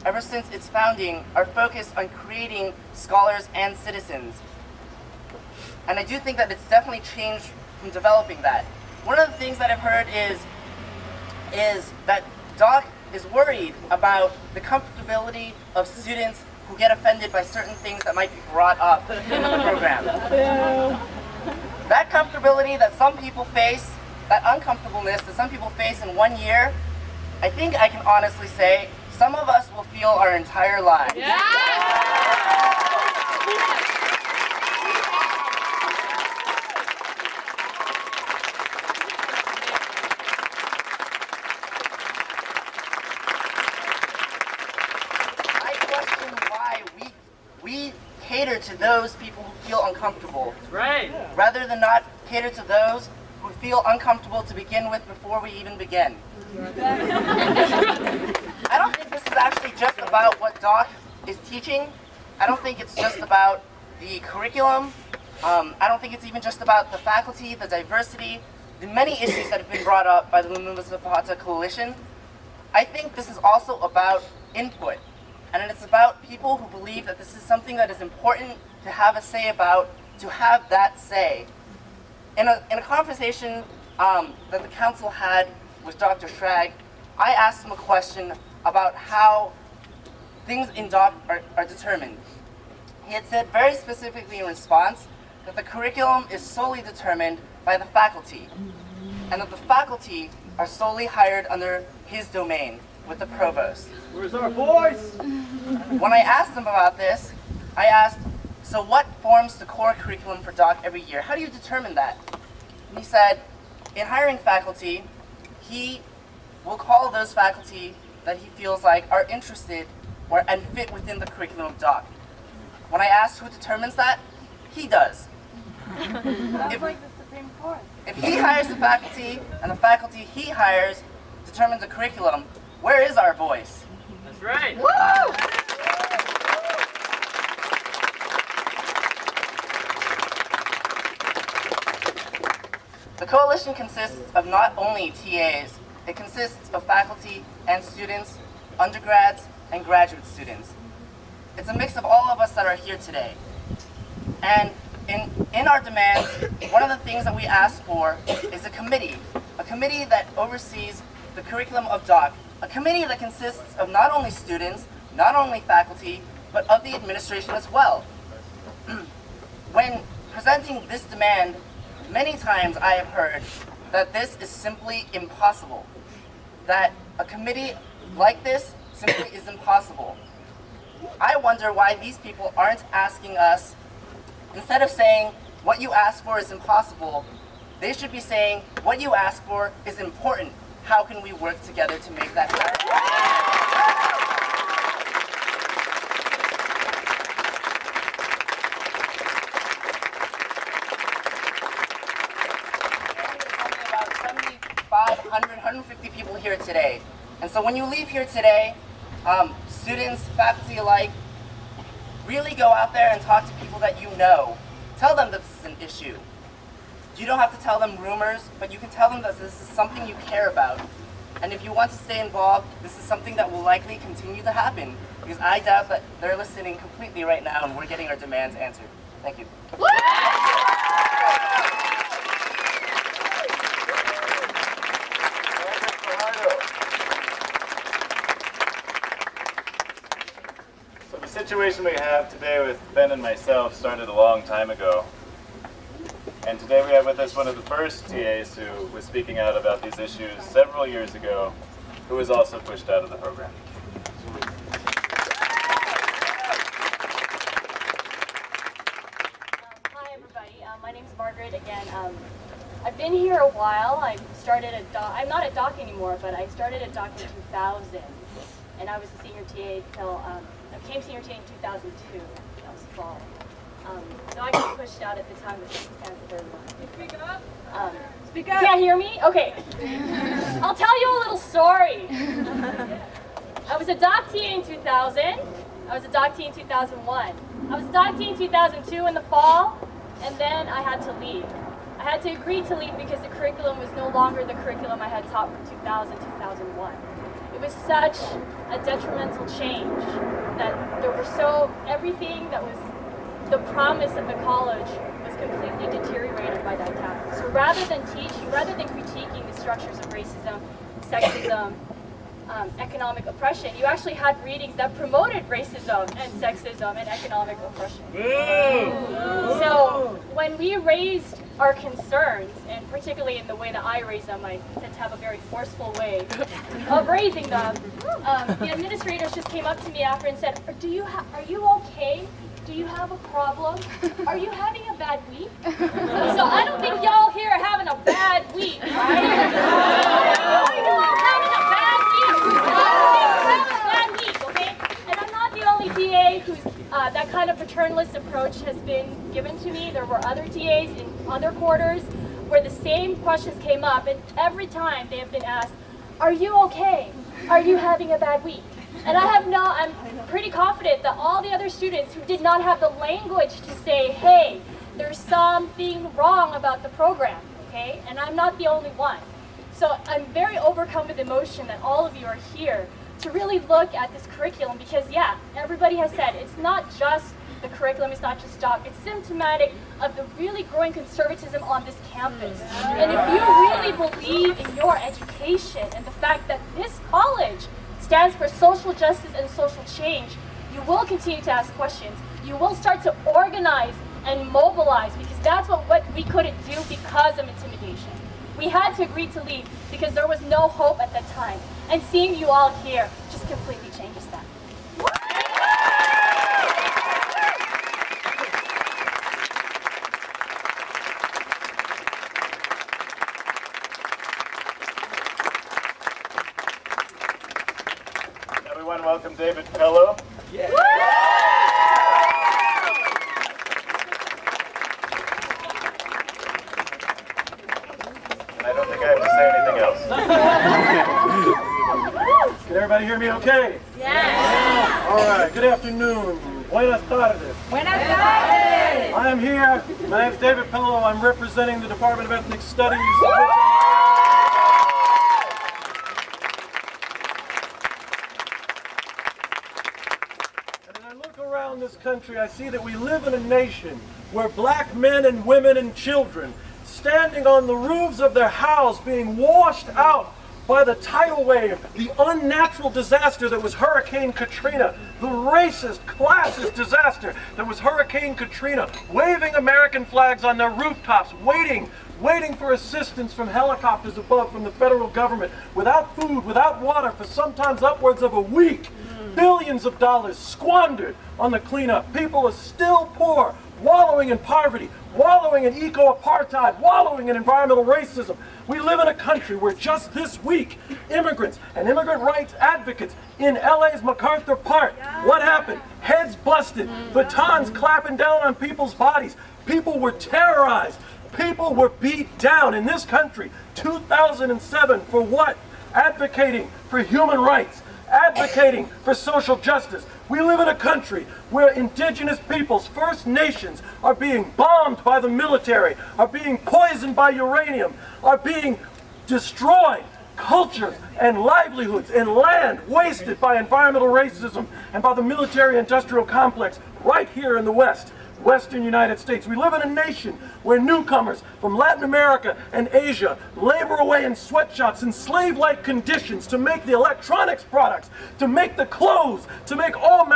ever since its founding, are focused on creating scholars and citizens. And I do think that it's definitely changed from developing that. One of the things that I've heard is that Doc is worried about the comfortability of students who get offended by certain things that might be brought up in the program. That comfortability that some people face, that uncomfortableness that some people face in 1 year, I think I can honestly say some of us will feel our entire lives. Yeah! We cater to those people who feel uncomfortable. Right. Rather than not cater to those who feel uncomfortable to begin with before we even begin. I don't think this is actually just about what Doc is teaching. I don't think it's just about the curriculum. I don't think it's even just about the faculty, the diversity, the many issues that have been brought up by the Lumumba Zapata Coalition. I think this is also about input. And it's about people who believe that this is something that is important to have a say about, to have that say. In a conversation that the council had with Dr. Schrag, I asked him a question about how things in Doc are determined. He had said very specifically in response that the curriculum is solely determined by the faculty, and that the faculty are solely hired under his domain with the provost. Where's our voice? When I asked him about this, I asked, so what forms the core curriculum for Doc every year? How do you determine that? He said, in hiring faculty, he will call those faculty that he feels like are interested and fit within the curriculum of Doc. When I asked who determines that, he does. Sounds like the Supreme Court. If he hires the faculty and the faculty he hires determines the curriculum, where is our voice? That's right. Woo! The coalition consists of not only TAs, it consists of faculty and students, undergrads and graduate students. It's a mix of all of us that are here today. And in our demands, one of the things that we ask for is a committee that oversees the curriculum of Doc, a committee that consists of not only students, not only faculty, but of the administration as well. When presenting this demand, many times I have heard that this is simply impossible, that a committee like this simply is impossible. I wonder why these people aren't asking us, instead of saying, what you ask for is impossible, they should be saying, what you ask for is important. How can we work together to make that happen? About 150 people here today. And so when you leave here today, students, faculty alike, really go out there and talk to people that you know. Tell them that this is an issue. You don't have to tell them rumors, but you can tell them that this is something you care about. And if you want to stay involved, this is something that will likely continue to happen, because I doubt that they're listening completely right now and we're getting our demands answered. Thank you. So the situation we have today with Ben and myself started a long time ago. And today we have with us one of the first TAs who was speaking out about these issues several years ago, who was also pushed out of the program. Hi everybody, my name is Margaret again. I've been here a while. I started at Doc. I'm not at Doc anymore, but I started at Doc in 2000, and I was a senior TA till I became senior TA in 2002. That was fall. So I got pushed out at the time with circumstances of Speak up. Speak up. Can't hear me? Okay. I'll tell you a little story. I was a Doc TA in 2000. I was a Doc TA in 2001. I was a Doc TA in 2002 in the fall, and then I had to leave. I had to agree to leave because the curriculum was no longer the curriculum I had taught from 2000 to 2001. It it was such a detrimental change that everything that was the promise of the college was completely deteriorated by that time. So rather than critiquing the structures of racism, sexism, economic oppression, you actually had readings that promoted racism and sexism and economic oppression. So when we raised our concerns, and particularly in the way that I raise them, I tend to have a very forceful way of raising them, the administrators just came up to me after and said, are you okay? Do you have a problem? Are you having a bad week? So I don't think y'all here are having a bad week, right? You're having a bad week, okay? And I'm not the only TA who's that kind of paternalist approach has been given to me. There were other TAs in other quarters where the same questions came up, and every time they have been asked, are you okay? Are you having a bad week? And I'm pretty confident that all the other students who did not have the language to say, hey, there's something wrong about the program, okay? And I'm not the only one. So I'm very overcome with emotion that all of you are here to really look at this curriculum because, yeah, everybody has said it's not just the curriculum, it's not just job, it's symptomatic of the really growing conservatism on this campus. And if you really believe in your education and the fact that this college stands for social justice and social change, you will continue to ask questions. You will start to organize and mobilize because that's what we couldn't do because of intimidation. We had to agree to leave because there was no hope at that time. And seeing you all here just completely changes that. Everyone, welcome David Pello. Yeah. I don't think I have to say anything else. Can everybody hear me okay? Yes. All right, good afternoon. Buenas tardes. Buenas tardes. I am here. My name is David Pello. I'm representing the Department of Ethnic Studies. And as I look around this country, I see that we live in a nation where black men and women and children standing on the roofs of their house being washed out by the tidal wave, the unnatural disaster that was Hurricane Katrina, the racist, classist disaster that was Hurricane Katrina, waving American flags on their rooftops, waiting for assistance from helicopters above from the federal government, without food, without water, for sometimes upwards of a week. Billions of dollars squandered on the cleanup. People are still poor, wallowing in poverty, wallowing in eco-apartheid, wallowing in environmental racism. We live in a country where just this week, immigrants and immigrant rights advocates in LA's MacArthur Park, what happened? Heads busted, batons clapping down on people's bodies. People were terrorized. People were beat down in this country. 2007, for what? Advocating for human rights, advocating for social justice. We live in a country where indigenous peoples, First Nations, are being bombed by the military, are being poisoned by uranium, are being destroyed. Culture and livelihoods and land wasted by environmental racism and by the military-industrial complex right here in the Western United States. We live in a nation where newcomers from Latin America and Asia labor away in sweatshops in slave-like conditions to make the electronics products, to make the clothes, to make all